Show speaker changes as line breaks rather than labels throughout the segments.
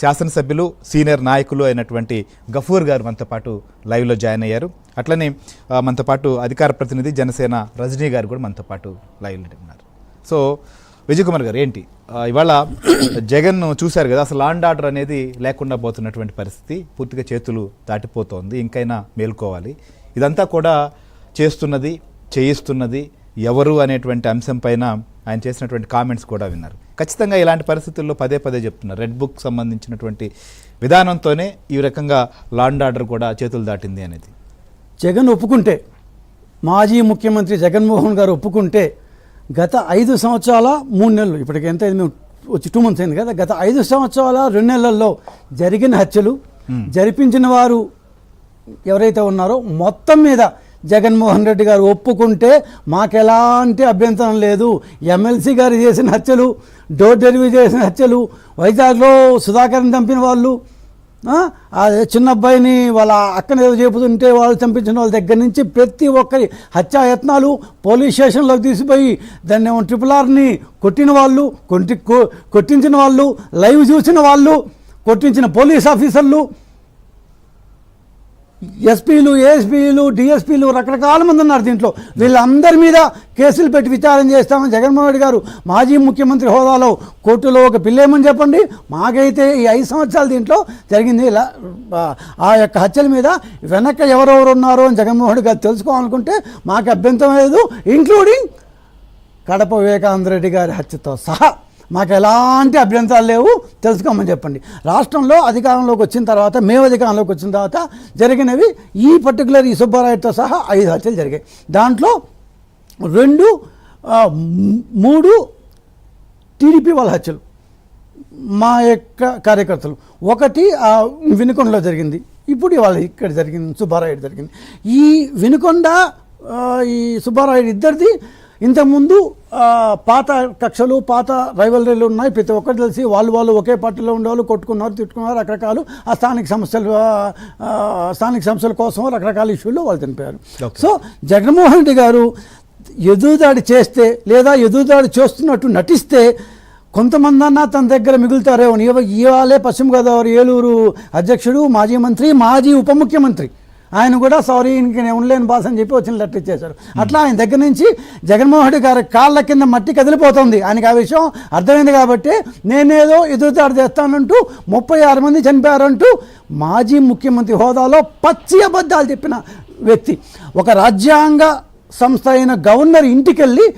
శాసనసభ్యులు సీనియర్ నాయకులు అయినటువంటి గఫూర్ గారు మనతో పాటు లైవ్లో జాయిన్ అయ్యారు. అట్లనే మనతో పాటు అధికార ప్రతినిధి జనసేన రజనీ గారు కూడా మనతో పాటు లైవ్లో ఉన్నారు. సో విజయ్ కుమార్ గారు, ఏంటి ఇవాళ జగన్ చూశారు కదా, అసలు లా అండ్ ఆర్డర్ అనేది లేకుండా పోతున్నటువంటి పరిస్థితి, పూర్తిగా చేతులు దాటిపోతోంది. ఇంకైనా మేల్కోవాలి. ఇదంతా కూడా చేయిస్తున్నది ఎవరు అనేటువంటి అంశం పైన ఆయన చేసినటువంటి కామెంట్స్ కూడా విన్నారు. ఖచ్చితంగా ఇలాంటి పరిస్థితుల్లో పదే చెప్తున్నారు. రెడ్ బుక్ సంబంధించినటువంటి విధానంతోనే ఈ రకంగా లా అండ్ ఆర్డర్ కూడా చేతులు దాటింది అనేది
జగన్ ఒప్పుకుంటే, మాజీ ముఖ్యమంత్రి జగన్మోహన్ గారు ఒప్పుకుంటే గత 5 సంవత్సరాల 3 నెలలు, ఇప్పటికి ఎంత అయింది, మేము వచ్చి 2 months అయింది కదా, గత 5 సంవత్సరాల 2 నెలల్లో జరిగిన హత్యలు, జరిపించిన వారు ఎవరైతే ఉన్నారో మొత్తం మీద జగన్మోహన్ రెడ్డి గారు ఒప్పుకుంటే మాకు ఎలాంటి అభ్యంతరం లేదు. ఎమ్మెల్సీ గారు చేసిన హత్యలు, డోర్ డెలివరీ చేసిన హత్యలు, వైజాగ్లో సుధాకర్ని చంపిన వాళ్ళు, ఆ చిన్న అబ్బాయిని వాళ్ళ అక్కని ఏదో చెబుతుంటే వాళ్ళు చంపించిన వాళ్ళ దగ్గర నుంచి ప్రతి ఒక్కరి హత్యాయత్నాలు పోలీస్ స్టేషన్లోకి తీసిపోయి దాన్ని RRRని కొట్టిన వాళ్ళు, కొట్టించిన వాళ్ళు, లైవ్ చూసిన వాళ్ళు, కొట్టించిన పోలీస్ ఆఫీసర్లు, ఎస్పీలు, ఏఎస్పీలు, డిఎస్పీలు రకరకాల మంది ఉన్నారు దీంట్లో. వీళ్ళందరి మీద కేసులు పెట్టి విచారణ చేస్తామని జగన్మోహన్ రెడ్డి గారు మాజీ ముఖ్యమంత్రి హోదాలో కోర్టులో ఒక పిల్లేమని చెప్పండి. మాకైతే ఈ 5 సంవత్సరాలు దీంట్లో జరిగింది ఇలా ఆ యొక్క హత్యల మీద వెనక ఎవరెవరు ఉన్నారో అని జగన్మోహన్ రెడ్డి గారు తెలుసుకోవాలనుకుంటే మాకు అభ్యంతరం లేదు. ఇంక్లూడింగ్ కడప వివేకానంద రెడ్డి గారి హత్యతో సహా మాకు ఎలాంటి అభ్యంతరాలు లేవు, తెలుసుకోమని చెప్పండి. రాష్ట్రంలో అధికారంలోకి వచ్చిన తర్వాత, మేము అధికారంలోకి వచ్చిన తర్వాత జరిగినవి ఈ పర్టికులర్ ఈ సుబ్బారాయుడుతో సహా 5 హత్యలు జరిగాయి. దాంట్లో 3 టీడీపీ వాళ్ళ హత్యలు, మా యొక్క కార్యకర్తలు. 1 వినుకొండలో జరిగింది, ఇప్పుడు ఇవాళ ఇక్కడ జరిగింది, సుబ్బారాయుడు జరిగింది. ఈ వినుకొండ ఈ సుబ్బారాయుడు ఇద్దరిది ఇంతకుముందు పాత కక్షలు, పాత రైవలరీలు ఉన్నాయి. ప్రతి ఒక్కరు తెలిసి వాళ్ళు ఒకే పార్టీలో ఉండేవాళ్ళు, కొట్టుకున్నారు, తిట్టుకున్నారు, రకరకాలు ఆ స్థానిక సమస్యల కోసం రకరకాల ఇష్యూలు వాళ్ళు చనిపోయారు. సో జగన్మోహన్ రెడ్డి గారు ఎదురుదాడి చేస్తే లేదా ఎదురుదాడి చేస్తున్నట్టు నటిస్తే కొంతమంది అన్నా తన దగ్గర మిగులుతారేమో. ఇవాళే పశ్చిమ గోదావరి ఏలూరు అధ్యక్షుడు, మాజీ మంత్రి, మాజీ ఉప ముఖ్యమంత్రి ఆయన కూడా సారీ ఇంక నేను ఉండలేని బాస్ అని చెప్పి వచ్చిన లెటర్ ఇచ్చేశారు. అట్లా ఆయన దగ్గర నుంచి జగన్మోహన్ రెడ్డి గారి కాళ్ళ కింద మట్టి కదిలిపోతుంది. ఆయనకి ఆ విషయం అర్థమైంది కాబట్టి నేనేదో ఎదురుదాడి చేస్తానంటూ 36 మంది చనిపోయారంటూ మాజీ ముఖ్యమంత్రి హోదాలో పచ్చి అబద్ధాలు చెప్పిన వ్యక్తి, ఒక రాజ్యాంగ సంస్థ అయిన గవర్నర్ ఇంటికి వెళ్ళి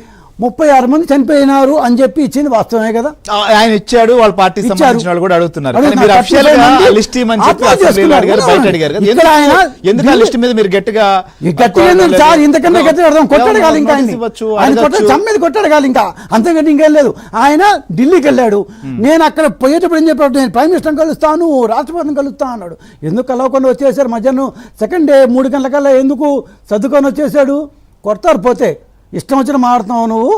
36 మంది చనిపోయినారు అని చెప్పి ఇచ్చింది వాస్తవమే కదా.
ఆయన ఇచ్చాడు, వాళ్ళ పార్టీ సంబంధించిన వాళ్ళు కూడా అడుగుతున్నారు.
ఇంతకన్నా గట్టిగా కొట్టడగాలి, ఇంకా కొట్టడగాలి, ఇంకా అంతకంటే ఇంకేం లేదు. ఆయన ఢిల్లీకి వెళ్ళాడు. నేను అక్కడ పోయేటప్పుడు ఏం చెప్పాడు, నేను ప్రైమ్ మినిస్టర్ని కలుస్తాను, రాష్ట్రపతిని కలుస్తాను అన్నాడు. ఎందుకు కలవకుండా వచ్చేసారు? మధ్యాహ్నం 2nd డే 3 గంటలకల్లా ఎందుకు సర్దుకొని వచ్చేసాడు? కొడతారు పోతే, ఇష్టం వచ్చిన మాడుతున్నావు నువ్వు